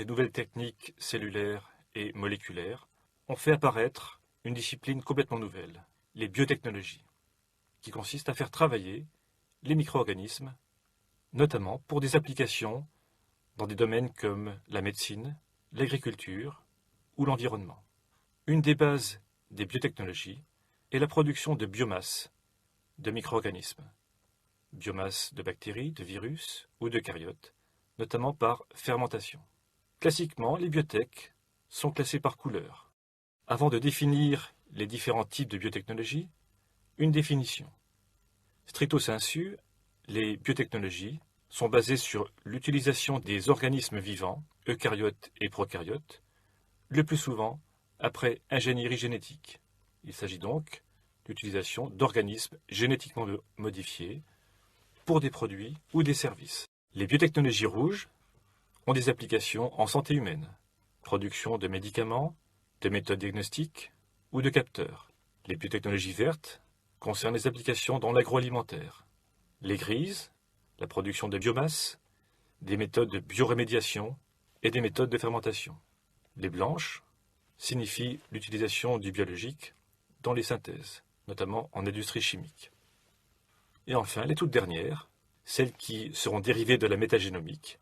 des nouvelles techniques cellulaires et moléculaires ont fait apparaître une discipline complètement nouvelle, les biotechnologies, qui consiste à faire travailler les micro-organismes, notamment pour des applications dans des domaines comme la médecine, l'agriculture ou l'environnement. Une des bases des biotechnologies est la production de biomasse de micro-organismes, biomasse de bactéries, de virus ou d'eucaryotes, notamment par fermentation. Classiquement, les biotech sont classées par couleur. Avant de définir les différents types de biotechnologies, une définition. Stricto sensu, les biotechnologies sont basées sur l'utilisation des organismes vivants, eucaryotes et prokaryotes, le plus souvent après ingénierie génétique. Il s'agit donc d'utilisation d'organismes génétiquement modifiés pour des produits ou des services. Les biotechnologies rouges ont des applications en santé humaine, production de médicaments, de méthodes diagnostiques ou de capteurs. Les biotechnologies vertes concernent les applications dans l'agroalimentaire. Les grises, la production de biomasse, des méthodes de biorémédiation et des méthodes de fermentation. Les blanches signifient l'utilisation du biologique dans les synthèses, notamment en industrie chimique. Et enfin, les toutes dernières, celles qui seront dérivées de la métagénomique,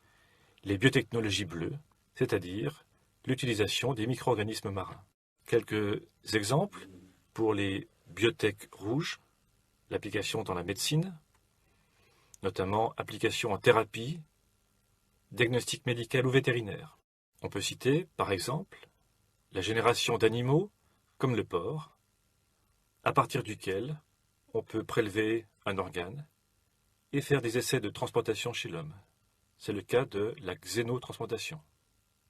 les biotechnologies bleues, c'est-à-dire l'utilisation des micro-organismes marins. Quelques exemples pour les biotech rouges, l'application dans la médecine, notamment application en thérapie, diagnostic médical ou vétérinaire. On peut citer, par exemple, la génération d'animaux, comme le porc, à partir duquel on peut prélever un organe et faire des essais de transplantation chez l'homme. C'est le cas de la xénotransplantation.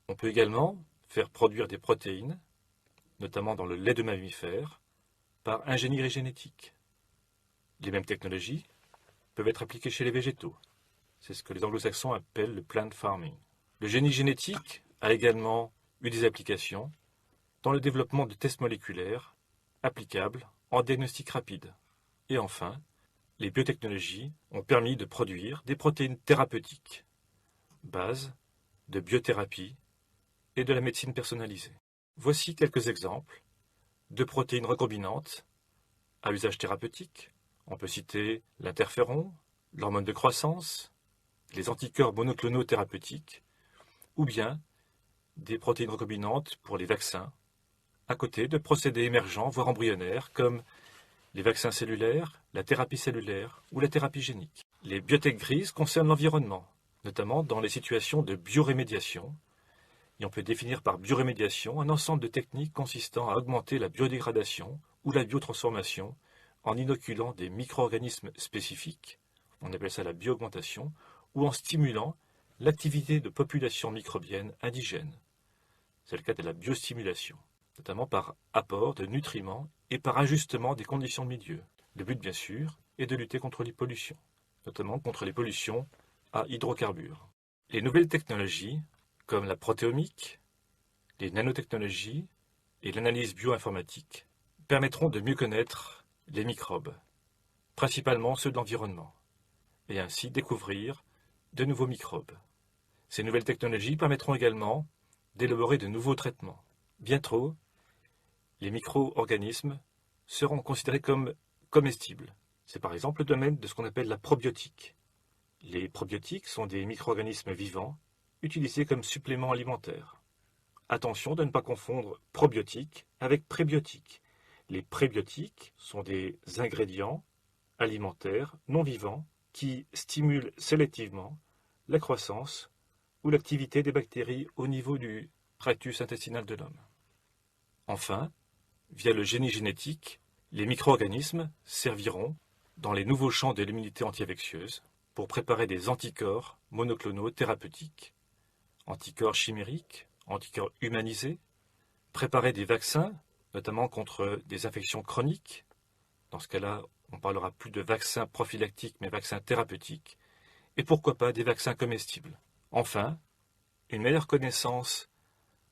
On peut également faire produire des protéines, notamment dans le lait de mammifères, par ingénierie génétique. Les mêmes technologies peuvent être appliquées chez les végétaux. C'est ce que les anglo-saxons appellent le plant farming. Le génie génétique a également eu des applications dans le développement de tests moléculaires applicables en diagnostic rapide. Et enfin, les biotechnologies ont permis de produire des protéines thérapeutiques, base de biothérapie et de la médecine personnalisée. Voici quelques exemples de protéines recombinantes à usage thérapeutique. On peut citer l'interféron, l'hormone de croissance, les anticorps monoclonaux thérapeutiques, ou bien des protéines recombinantes pour les vaccins, à côté de procédés émergents, voire embryonnaires, comme les vaccins cellulaires, la thérapie cellulaire ou la thérapie génique. Les biotech grises concernent l'environnement, notamment dans les situations de biorémédiation, et on peut définir par biorémédiation un ensemble de techniques consistant à augmenter la biodégradation ou la biotransformation en inoculant des micro-organismes spécifiques, on appelle ça la bioaugmentation, ou en stimulant l'activité de populations microbiennes indigènes. C'est le cas de la biostimulation, notamment par apport de nutriments et par ajustement des conditions de milieu. Le but, bien sûr, est de lutter contre les pollutions, notamment contre les pollutions à hydrocarbures. Les nouvelles technologies, comme la protéomique, les nanotechnologies et l'analyse bioinformatique, permettront de mieux connaître les microbes, principalement ceux de l'environnement, et ainsi découvrir de nouveaux microbes. Ces nouvelles technologies permettront également d'élaborer de nouveaux traitements. Bientôt, les micro-organismes seront considérés comme comestibles. C'est par exemple le domaine de ce qu'on appelle la probiotique. Les probiotiques sont des micro-organismes vivants utilisés comme suppléments alimentaires. Attention de ne pas confondre probiotiques avec prébiotiques. Les prébiotiques sont des ingrédients alimentaires non vivants qui stimulent sélectivement la croissance ou l'activité des bactéries au niveau du tractus intestinal de l'homme. Enfin, via le génie génétique, les micro-organismes serviront dans les nouveaux champs de l'immunité anti-infectieuse pour préparer des anticorps monoclonaux thérapeutiques, anticorps chimériques, anticorps humanisés, préparer des vaccins, notamment contre des infections chroniques. Dans ce cas-là, on parlera plus de vaccins prophylactiques, mais vaccins thérapeutiques, et pourquoi pas des vaccins comestibles. Enfin, une meilleure connaissance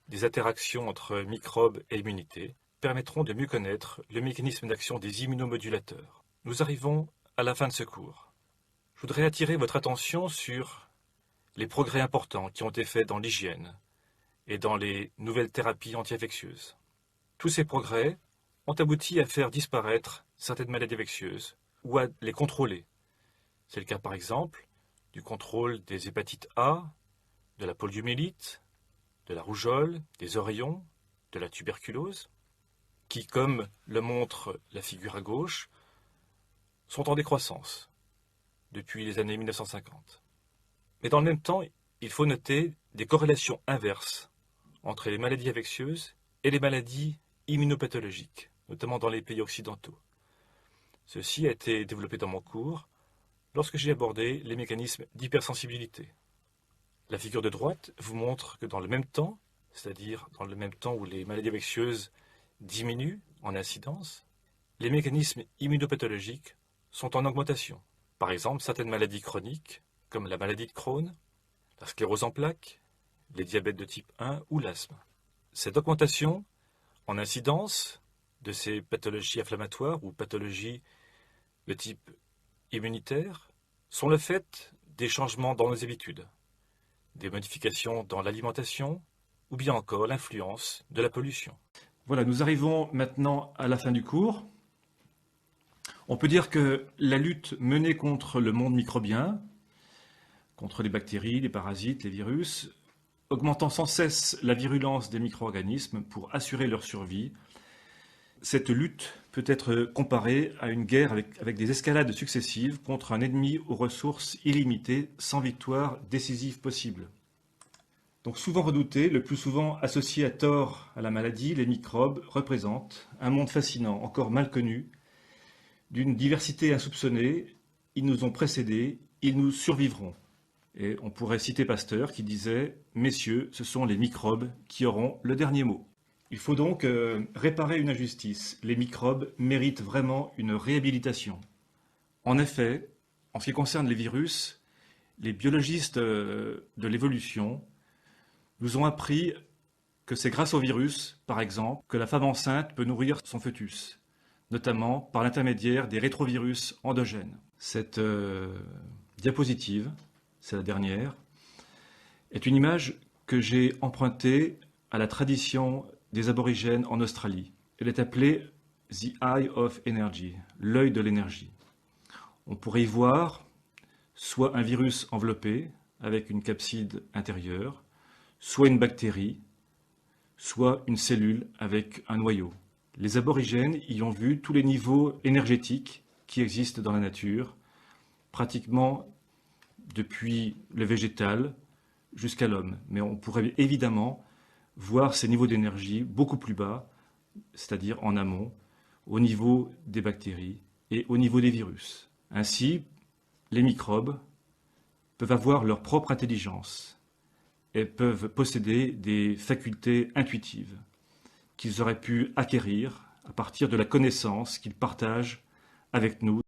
des interactions entre microbes et immunité permettront de mieux connaître le mécanisme d'action des immunomodulateurs. Nous arrivons à la fin de ce cours. Je voudrais attirer votre attention sur les progrès importants qui ont été faits dans l'hygiène, et dans les nouvelles thérapies anti-infectieuses. Tous ces progrès ont abouti à faire disparaître certaines maladies infectieuses ou à les contrôler. C'est le cas par exemple du contrôle des hépatites A, de la poliomyélite, de la rougeole, des oreillons, de la tuberculose, qui, comme le montre la figure à gauche, sont en décroissance depuis les années 1950. Mais dans le même temps, il faut noter des corrélations inverses entre les maladies infectieuses et les maladies immunopathologiques, notamment dans les pays occidentaux. Ceci a été développé dans mon cours lorsque j'ai abordé les mécanismes d'hypersensibilité. La figure de droite vous montre que dans le même temps, c'est-à-dire dans le même temps où les maladies infectieuses diminuent en incidence, les mécanismes immunopathologiques sont en augmentation. Par exemple, certaines maladies chroniques, comme la maladie de Crohn, la sclérose en plaques, les diabètes de type 1 ou l'asthme. Cette augmentation en incidence de ces pathologies inflammatoires ou pathologies de type immunitaire sont le fait des changements dans nos habitudes, des modifications dans l'alimentation ou bien encore l'influence de la pollution. Voilà, nous arrivons maintenant à la fin du cours. On peut dire que la lutte menée contre le monde microbien, contre les bactéries, les parasites, les virus, augmentant sans cesse la virulence des micro-organismes pour assurer leur survie, cette lutte peut être comparée à une guerre avec des escalades successives contre un ennemi aux ressources illimitées sans victoire décisive possible. Donc souvent redoutés, le plus souvent associés à tort à la maladie, les microbes représentent un monde fascinant, encore mal connu, d'une diversité insoupçonnée. Ils nous ont précédés, ils nous survivront. Et on pourrait citer Pasteur qui disait « Messieurs, ce sont les microbes qui auront le dernier mot ». Il faut donc réparer une injustice. Les microbes méritent vraiment une réhabilitation. En effet, en ce qui concerne les virus, les biologistes de l'évolution nous ont appris que c'est grâce au virus, par exemple, que la femme enceinte peut nourrir son fœtus, notamment par l'intermédiaire des rétrovirus endogènes. Cette diapositive, c'est la dernière, est une image que j'ai empruntée à la tradition des aborigènes en Australie. Elle est appelée « The Eye of Energy », l'œil de l'énergie. On pourrait y voir soit un virus enveloppé avec une capside intérieure, soit une bactérie, soit une cellule avec un noyau. Les aborigènes y ont vu tous les niveaux énergétiques qui existent dans la nature, pratiquement depuis le végétal jusqu'à l'homme. Mais on pourrait évidemment voir ces niveaux d'énergie beaucoup plus bas, c'est-à-dire en amont, au niveau des bactéries et au niveau des virus. Ainsi, les microbes peuvent avoir leur propre intelligence et peuvent posséder des facultés intuitives qu'ils auraient pu acquérir à partir de la connaissance qu'ils partagent avec nous.